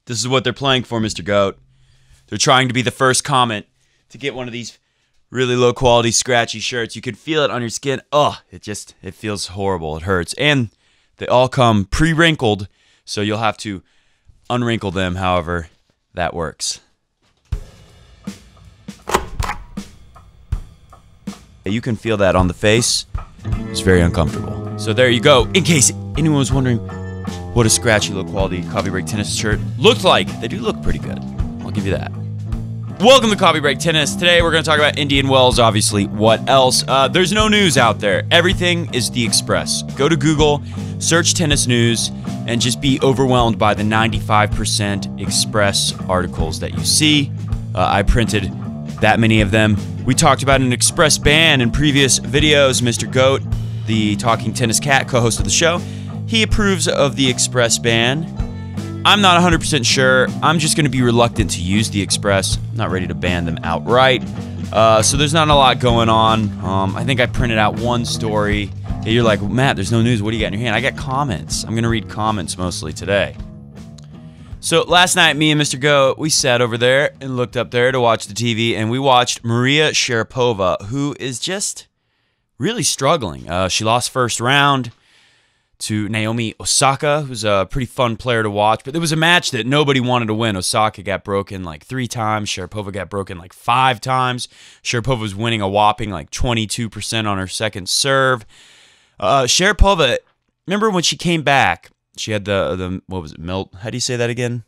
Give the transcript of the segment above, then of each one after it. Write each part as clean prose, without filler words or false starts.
This is what they're playing for, Mr. Goat. They're trying to be the first comment to get one of these really low quality scratchy shirts. You can feel it on your skin. Oh, it feels horrible. It hurts. And they all come pre-wrinkled, so you'll have to unwrinkle them however that works. You can feel that on the face. It's very uncomfortable. So there you go. In case anyone was wondering what a scratchy low quality Coffee Break Tennis shirt looked like. They do look pretty good. I'll give you that. Welcome to Coffee Break Tennis. Today we're going to talk about Indian Wells, obviously. What else? There's no news out there. Everything is the Express. Go to Google, search tennis news, and just be overwhelmed by the 95% Express articles that you see. I printed that many of them. We talked about an Express ban in previous videos. Mr. Goat, the talking tennis cat, co-host of the show, he approves of the Express ban. I'm not 100% sure. I'm just going to be reluctant to use the Express. I'm not ready to ban them outright. So there's not a lot going on. I think I printed out one story. You're like, Matt, there's no news. What do you got in your hand? I got comments. I'm going to read comments mostly today. So last night, me and Mr. Goat, we sat over there and looked up there to watch the TV, and we watched Maria Sharapova, who is just really struggling. She lost first round to Naomi Osaka, who's a pretty fun player to watch. But there was a match that nobody wanted to win. Osaka got broken like 3 times. Sharapova got broken like 5 times. Sharapova was winning a whopping like 22% on her second serve. Sharapova, remember when she came back, she had the what was it, how do you say that again?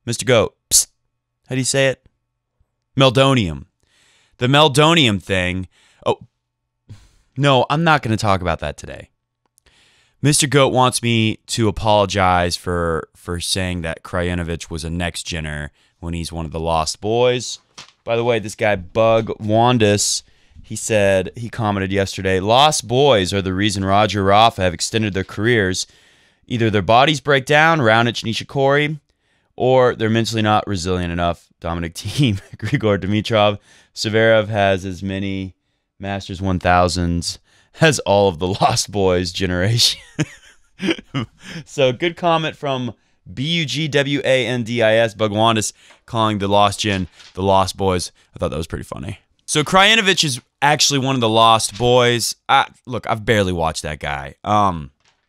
Mr. Goat, psst. How do you say it? Meldonium. The Meldonium thing. Oh, no, I'm not going to talk about that today. Mr. Goat wants me to apologize for saying that Krajinovic was a next-genner when he's one of the lost boys. By the way, this guy, Bug Wandis, he commented yesterday, lost boys are the reason Roger Rafa have extended their careers. Either their bodies break down, Raonic, Nishikori, or they're mentally not resilient enough. Dominic Thiem, Grigor Dimitrov, Zverev has as many Masters 1000s as all of the Lost Boys generation. So good comment from Bugwandis, Bugwandis, calling the Lost Gen the Lost Boys. I thought that was pretty funny. So Krajinovic is actually one of the Lost Boys. Look, I've barely watched that guy.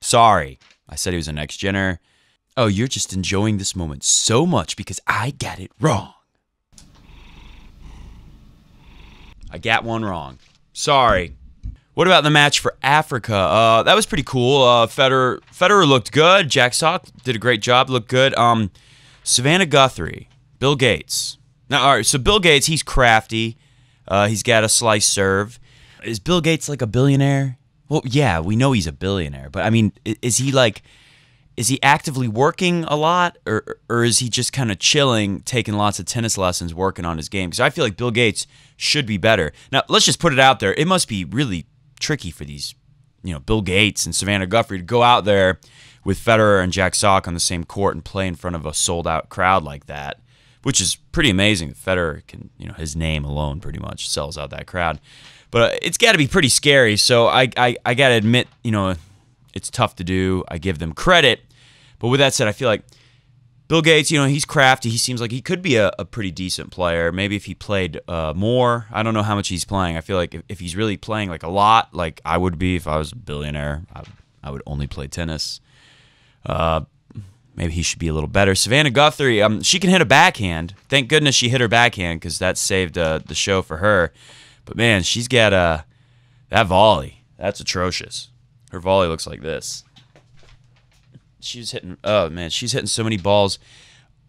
Sorry. I said he was a next-genner. Oh, you're just enjoying this moment so much because I got it wrong. I got one wrong. Sorry. What about the match for Africa? That was pretty cool. Federer looked good. Jack Sock did a great job. Looked good. Savannah Guthrie. Bill Gates. Now, all right, so Bill Gates, he's crafty. He's got a slice serve. Is Bill Gates like a billionaire? Well, yeah, we know he's a billionaire, but I mean, is he actively working a lot, or is he just kind of chilling, taking lots of tennis lessons, working on his game? Because I feel like Bill Gates should be better. Now, let's just put it out there. It must be really tricky for these, Bill Gates and Savannah Guthrie to go out there with Federer and Jack Sock on the same court and play in front of a sold-out crowd like that, which is pretty amazing. Federer can, his name alone pretty much sells out that crowd. But it's got to be pretty scary, so I got to admit, it's tough to do. I give them credit. But with that said, I feel like Bill Gates, he's crafty. He seems like he could be a pretty decent player. Maybe if he played more. I don't know how much he's playing. I feel like if he's really playing like a lot, like I would be if I was a billionaire, I would only play tennis. Maybe he should be a little better. Savannah Guthrie, she can hit a backhand. Thank goodness she hit her backhand because that saved the show for her. But, man, she's got that volley. That's atrocious. Her volley looks like this. She's hitting so many balls,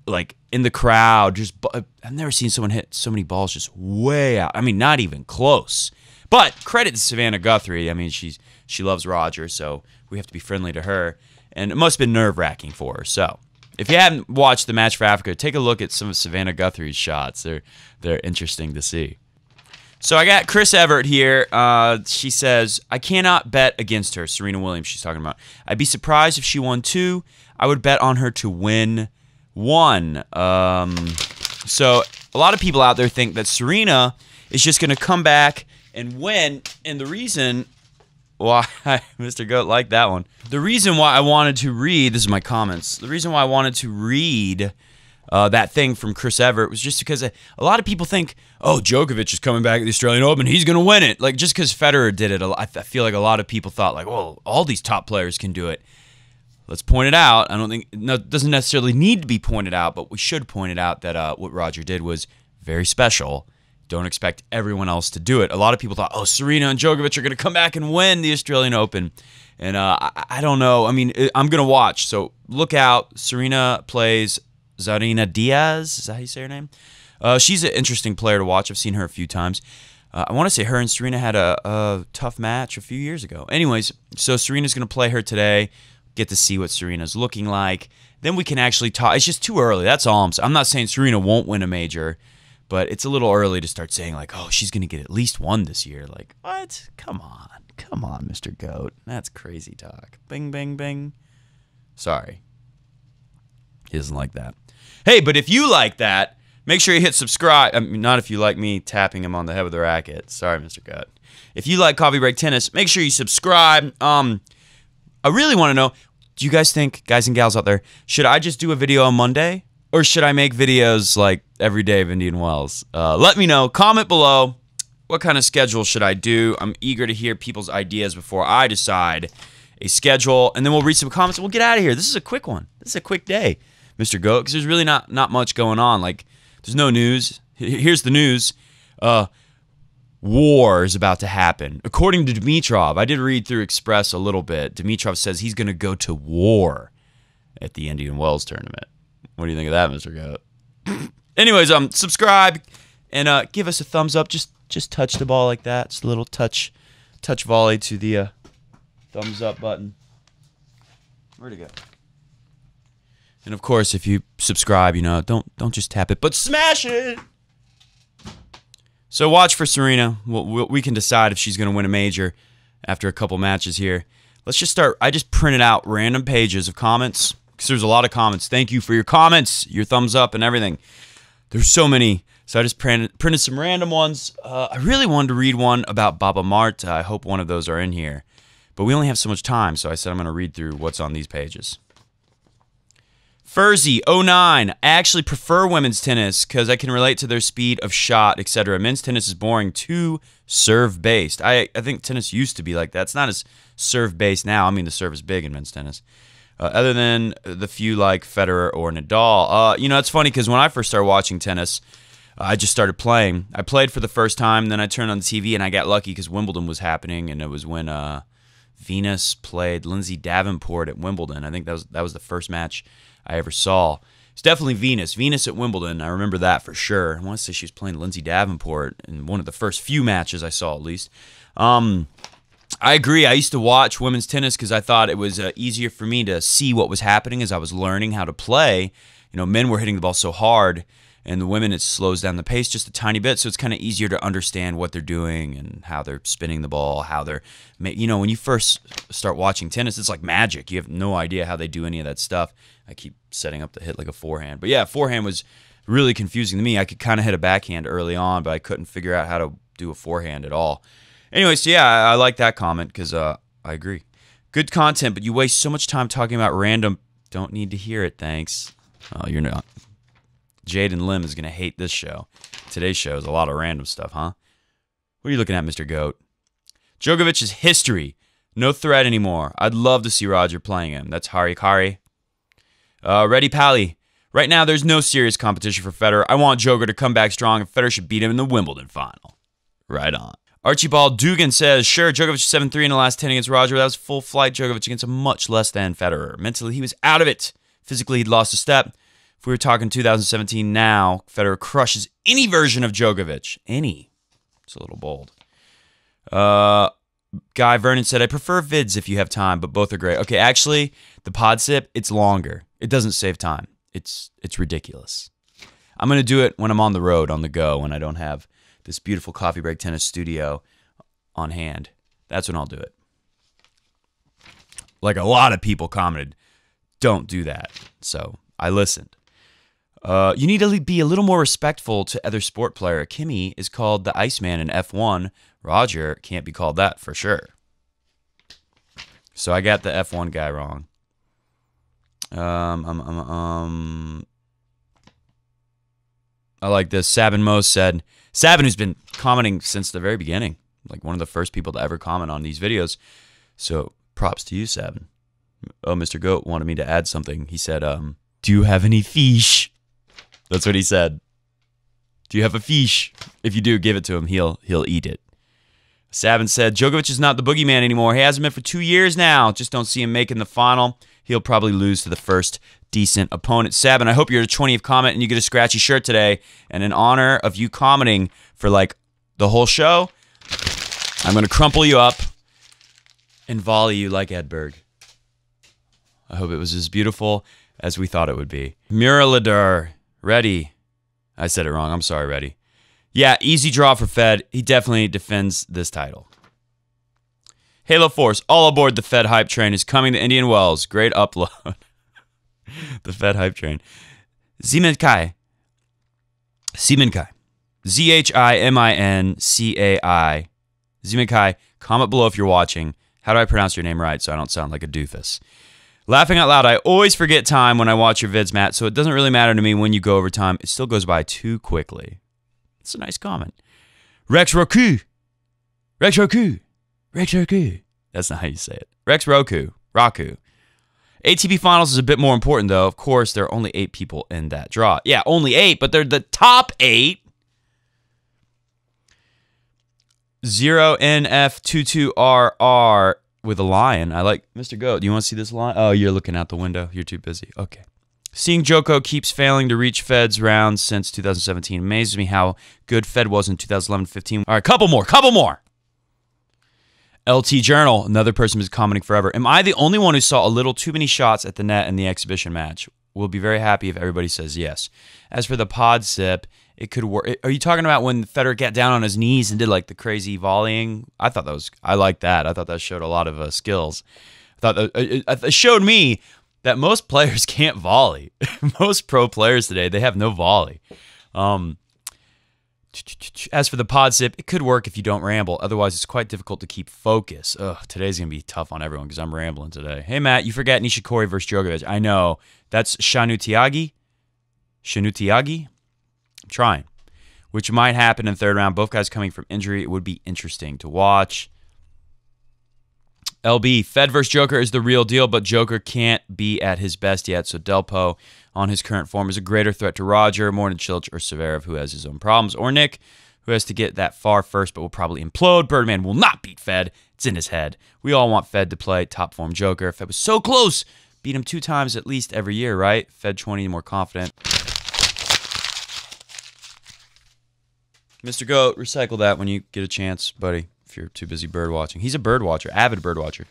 like, in the crowd. I've never seen someone hit so many balls just way out. I mean, not even close. But credit to Savannah Guthrie. I mean, she loves Roger, so we have to be friendly to her. And it must have been nerve-wracking for her. So, if you haven't watched the match for Africa, take a look at some of Savannah Guthrie's shots. They're interesting to see. So I got Chris Everett here. She says, I cannot bet against her. Serena Williams she's talking about. I'd be surprised if she won 2. I would bet on her to win 1. So a lot of people out there think that Serena is just going to come back and win. And the reason why Mr. Goat liked that one. The reason why I wanted to read, this is my comments, the reason why I wanted to read that thing from Chris Everett was just because a lot of people think, oh, Djokovic is coming back at the Australian Open, he's going to win it. Like, just because Federer did it, I feel like a lot of people thought, like, well, all these top players can do it. Let's point it out. I don't think, no, it doesn't necessarily need to be pointed out, but we should point it out that what Roger did was very special. Don't expect everyone else to do it. A lot of people thought, oh, Serena and Djokovic are going to come back and win the Australian Open. And I don't know. I mean, I'm going to watch. So look out. Serena plays Zarina Diaz. Is that how you say her name? She's an interesting player to watch. I've seen her a few times. I want to say her and Serena had a tough match a few years ago. Anyways, so Serena's going to play her today. Get to see what Serena's looking like. Then we can actually talk. It's just too early. That's all I'm saying. I'm not saying Serena won't win a major, but it's a little early to start saying, like, oh, she's going to get at least one this year. Like, what? Come on. Come on, Mr. Goat. That's crazy talk. Bing, bing, bing. Sorry. He doesn't like that. Hey, but if you like that, make sure you hit subscribe. I mean, not if you like me tapping him on the head with a racket. Sorry, Mr. Goat. If you like Coffee Break Tennis, make sure you subscribe. I really want to know, do you guys think, guys and gals out there, should I just do a video on Monday? Or should I make videos like every day of Indian Wells? Let me know. Comment below. What kind of schedule should I do? I'm eager to hear people's ideas before I decide a schedule. And then we'll read some comments and we'll get out of here. This is a quick one. This is a quick day, Mr. Goat, because there's really not much going on. Like, there's no news. Here's the news. War is about to happen. According to Dimitrov, I did read through Express a little bit. Dimitrov says he's going to go to war at the Indian Wells tournament. What do you think of that, Mr. Goat? Anyways, subscribe and give us a thumbs up. Just touch the ball like that. Just a little touch volley to the thumbs up button. Where'd it go? And of course, if you subscribe, you know, don't just tap it, but smash it. So watch for Serena. We can decide if she's going to win a major after a couple matches here. Let's just start. I just printed out random pages of comments because there's a lot of comments. Thank you for your comments, your thumbs up, and everything. There's so many. So I just printed some random ones. I really wanted to read one about Baba Marta. I hope one of those are in here. But we only have so much time, so I said I'm going to read through what's on these pages. Furzy09, I actually prefer women's tennis because I can relate to their speed of shot, etc. Men's tennis is boring, too serve-based. I think tennis used to be like that. It's not as serve-based now. I mean, the serve is big in men's tennis. Other than the few like Federer or Nadal. You know, it's funny because when I first started watching tennis, I just started playing. I played for the first time, then I turned on the TV, and I got lucky because Wimbledon was happening, and it was when Venus played Lindsay Davenport at Wimbledon. I think that was the first match I ever saw. It's definitely Venus. Venus at Wimbledon. I remember that for sure. I want to say she was playing Lindsay Davenport in one of the first few matches I saw, at least. I agree. I used to watch women's tennis because I thought it was easier for me to see what was happening as I was learning how to play. You know, men were hitting the ball so hard, and the women, it slows down the pace just a tiny bit, so it's kind of easier to understand what they're doing and how they're spinning the ball, how they're, you know, when you first start watching tennis, it's like magic. You have no idea how they do any of that stuff. I keep setting up the hit like a forehand. But yeah, forehand was really confusing to me. I could kind of hit a backhand early on, but I couldn't figure out how to do a forehand at all. Anyway, so yeah, I like that comment because I agree. Good content, but you waste so much time talking about random. Don't need to hear it, thanks. Oh, you're not. Jaden Lim is going to hate this show. Today's show is a lot of random stuff, huh? What are you looking at, Mr. Goat? Djokovic is history. No threat anymore. I'd love to see Roger playing him. That's Harikari. Ready Pally. Right now, there's no serious competition for Federer. I want Joker to come back strong, and Federer should beat him in the Wimbledon final. Right on. Archibald Dugan says, sure, Djokovic 7-3 in the last 10 against Roger. That was full flight Djokovic against a much less than Federer. Mentally, he was out of it. Physically, he'd lost a step. If we were talking 2017 now, Federer crushes any version of Djokovic. Any. It's a little bold. Guy Vernon said, I prefer vids if you have time, but both are great. Okay, actually, the pod sip, it's longer. It doesn't save time. It's ridiculous. I'm going to do it when I'm on the road, on the go, when I don't have this beautiful Coffee Break Tennis studio on hand. That's when I'll do it. Like a lot of people commented, don't do that. So I listened. You need to be a little more respectful to other sport player. Kimi is called the Iceman in F1. Roger can't be called that for sure. So I got the F1 guy wrong. I like this. Sabin Mo said, Sabin, who's been commenting since the very beginning, like one of the first people to ever comment on these videos. So props to you, Sabin. Oh, Mr. Goat wanted me to add something. He said, do you have any fish? That's what he said. Do you have a fish? If you do, give it to him. He'll eat it. Sabin said, Djokovic is not the boogeyman anymore. He hasn't been for 2 years now. Just don't see him making the final. He'll probably lose to the first decent opponent. Sabin, I hope you're a 20th comment and you get a scratchy shirt today. And in honor of you commenting for like the whole show, I'm going to crumple you up and volley you like Edberg. I hope it was as beautiful as we thought it would be. Muraladur, ready. I said it wrong. I'm sorry, ready. Yeah, easy draw for Fed. He definitely defends this title. Halo Force, all aboard the Fed hype train is coming to Indian Wells. Great upload. The Fed hype train. Ziminkai. Z-H-I-M-I-N-C-A-I. Ziminkai, comment below if you're watching. How do I pronounce your name right so I don't sound like a doofus? Laughing out loud, I always forget time when I watch your vids, Matt, so it doesn't really matter to me when you go over time. It still goes by too quickly. It's a nice comment. Rex Roku. Rex Roku. Rex Roku. That's not how you say it. Rex Roku. Raku. ATP Finals is a bit more important, though. Of course, there are only 8 people in that draw. Yeah, only 8, but they're the top 8. 0NF22RR with a lion. I like Mr. Goat. Do you want to see this lion? Oh, you're looking out the window. You're too busy. Okay. Seeing Joko keeps failing to reach Fed's rounds since 2017 amazes me how good Fed was in 2011-15. All right, couple more. LT Journal, another person who's commenting forever. Am I the only one who saw a little too many shots at the net in the exhibition match? We'll be very happy if everybody says yes. As for the pod sip, it could work. Are you talking about when Federer got down on his knees and did like the crazy volleying? I like that. I thought that showed a lot of skills. I thought that it showed me that most players can't volley. Most pro players today, they have no volley. As for the pod sip, it could work if you don't ramble. Otherwise, it's quite difficult to keep focus. Ugh, today's going to be tough on everyone because I'm rambling today. Hey, Matt, you forgot Nishikori versus Djokovic. I know. That's Shanutiagi. I'm trying. Which might happen in the third round. Both guys coming from injury. It would be interesting to watch. LB, Fed versus Joker is the real deal, but Joker can't be at his best yet, so Delpo, on his current form, is a greater threat to Roger, more than Cilic or Zverev, who has his own problems, or Nick, who has to get that far first, but will probably implode. Birdman will not beat Fed. It's in his head. We all want Fed to play top form Joker. Fed was so close. Beat him 2 times at least every year, right? Fed 20, more confident. Mr. Goat, recycle that when you get a chance, buddy. If you're too busy bird watching. He's a bird watcher, avid bird watcher.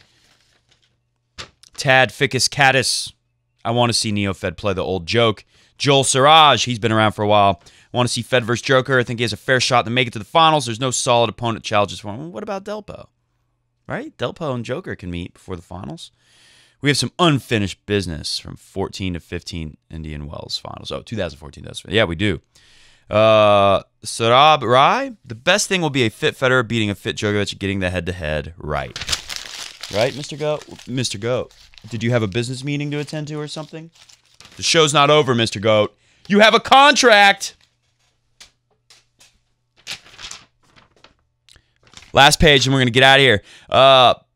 Tad Ficus Caddis. I want to see Neo Fed play the old joke. Joel Siraj, he's been around for a while. I want to see Fed versus Joker. I think he has a fair shot to make it to the finals. There's no solid opponent challenges for him. Well, what about Delpo? Right? Delpo and Joker can meet before the finals. We have some unfinished business from 14 to 15 Indian Wells finals. Oh, 2014. Yeah, we do. Sarab Rai, the best thing will be a fit Federer beating a fit Djokovic, getting the head-to-head right. Right, Mr. Goat? Mr. Goat, did you have a business meeting to attend to or something? The show's not over, Mr. Goat. You have a contract! Last page, and we're going to get out of here.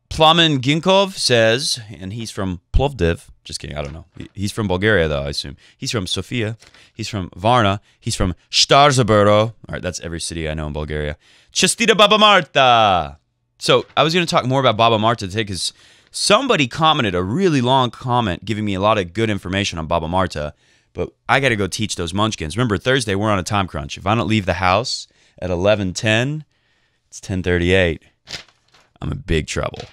Plamen Ginkov says, and he's from Plovdiv. Just kidding, I don't know. He's from Bulgaria, though, I assume. He's from Sofia. He's from Varna. He's from Starzaburo. All right, that's every city I know in Bulgaria. Chestita Baba Marta. So I was going to talk more about Baba Marta today because somebody commented a really long comment giving me a lot of good information on Baba Marta, but I got to go teach those munchkins. Remember, Thursday, we're on a time crunch. If I don't leave the house at 11:10, it's 10:38. I'm in big trouble.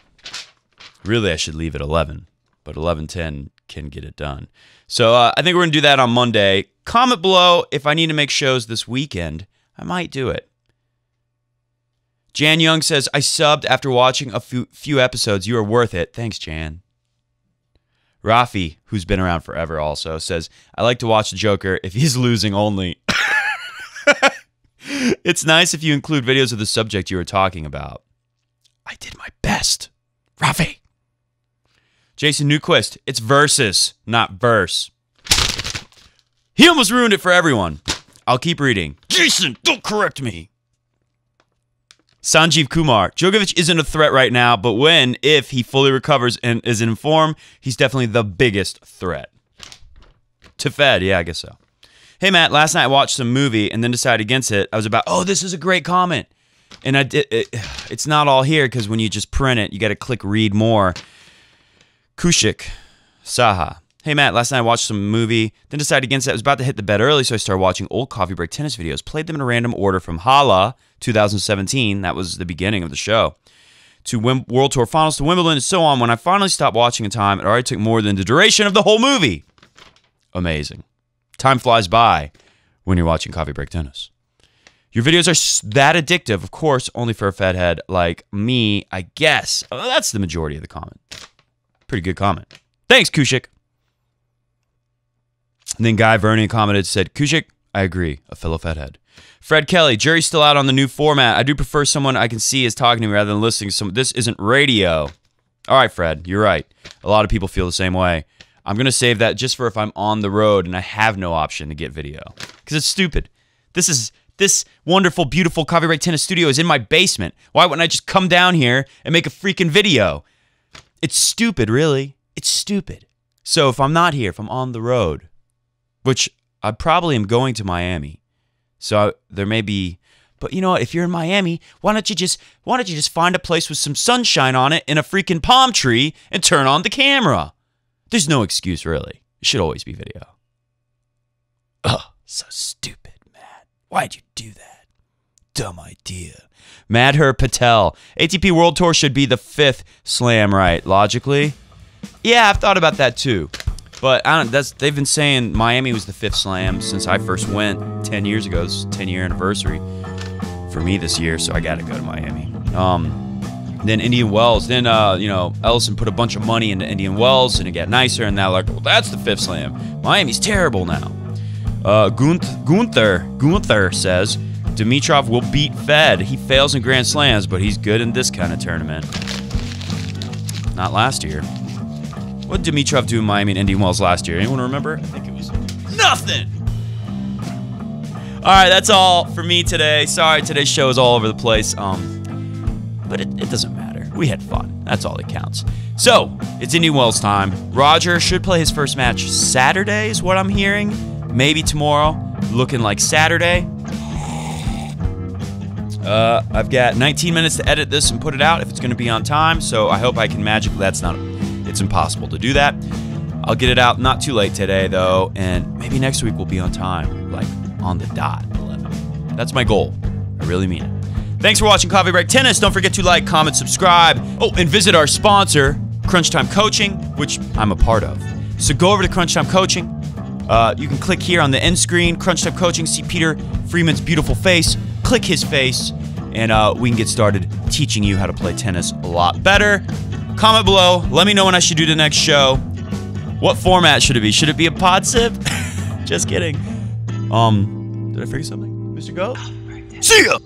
Really, I should leave at 11. But 11:10 can get it done. So I think we're going to do that on Monday. Comment below if I need to make shows this weekend. I might do it. Jan Young says, I subbed after watching a few episodes. You are worth it. Thanks, Jan. Rafi, who's been around forever also, says, I like to watch the Joker if he's losing only. It's nice if you include videos of the subject you were talking about. I did my best. Rafi. Jason Newquist, it's versus, not verse. He almost ruined it for everyone. I'll keep reading. Jason, don't correct me. Sanjeev Kumar, Djokovic isn't a threat right now, but if he fully recovers and is in form, he's definitely the biggest threat. To Fed, yeah, I guess so. Hey, Matt, last night I watched some movie and then decided against it. I was about, oh, this is a great comment. And I did. It's not all here because when you just print it, you got to click read more. Kushik Saha. Hey, Matt, last night I watched some movie, then decided against it. I was about to hit the bed early, so I started watching old Coffee Break tennis videos, played them in a random order from Hala 2017, that was the beginning of the show, to World Tour Finals, to Wimbledon, and so on. When I finally stopped watching in time, it already took more than the duration of the whole movie. Amazing. Time flies by when you're watching Coffee Break Tennis. Your videos are that addictive, of course, only for a fed head like me, I guess. Well, that's the majority of the comment. Pretty good comment. Thanks, Kushik. And then Guy Vernon commented, said, Kushik, I agree, a fellow fathead. Fred Kelly, jury's still out on the new format. I do prefer someone I can see is talking to me rather than listening to someone. This isn't radio. All right, Fred, you're right. A lot of people feel the same way. I'm going to save that just for if I'm on the road and I have no option to get video. Because it's stupid. This wonderful, beautiful Coffee Break Tennis studio is in my basement. Why wouldn't I just come down here and make a freaking video? It's stupid, really. It's stupid. So if I'm not here, if I'm on the road, which I probably am going to Miami, so there may be, but you know what? If you're in Miami, why don't you just find a place with some sunshine on it and a freaking palm tree and turn on the camera? There's no excuse, really. It should always be video. Ugh, so stupid, Matt. Why'd you do that? Dumb idea. Madhur Patel. ATP World Tour should be the 5th slam, right? Logically? Yeah, I've thought about that too. But I don't. They've been saying Miami was the 5th slam since I first went 10 years ago. It's 10-year anniversary for me this year, so I got to go to Miami. Then Indian Wells. Then Ellison put a bunch of money into Indian Wells, and it got nicer. And now like, well, that's the 5th slam. Miami's terrible now. Gunther says Dimitrov will beat Fed. He fails in Grand Slams, but he's good in this kind of tournament. Not last year. What did Dimitrov do in Miami and Indian Wells last year? Anyone remember? I think it was nothing. All right, that's all for me today. Sorry, today's show is all over the place. But it doesn't matter. We had fun. That's all that counts. So, it's Indian Wells time. Roger should play his first match Saturday is what I'm hearing. Maybe tomorrow. Looking like Saturday. I've got 19 minutes to edit this and put it out if it's going to be on time. So I hope I can magically. It's impossible to do that. I'll get it out not too late today, though, and maybe next week we'll be on time, like on the dot, 11. That's my goal. I really mean it. Thanks for watching Coffee Break Tennis. Don't forget to like, comment, subscribe. Oh, and visit our sponsor, Crunch Time Coaching, which I'm a part of. So go over to Crunch Time Coaching. You can click here on the end screen, Crunch Time Coaching, see Peter Freeman's beautiful face. Click his face, and we can get started teaching you how to play tennis a lot better. Comment below. Let me know when I should do the next show. What format should it be? Should it be a pod sip? Just kidding. Did I forget something? Mr. Goat? See ya!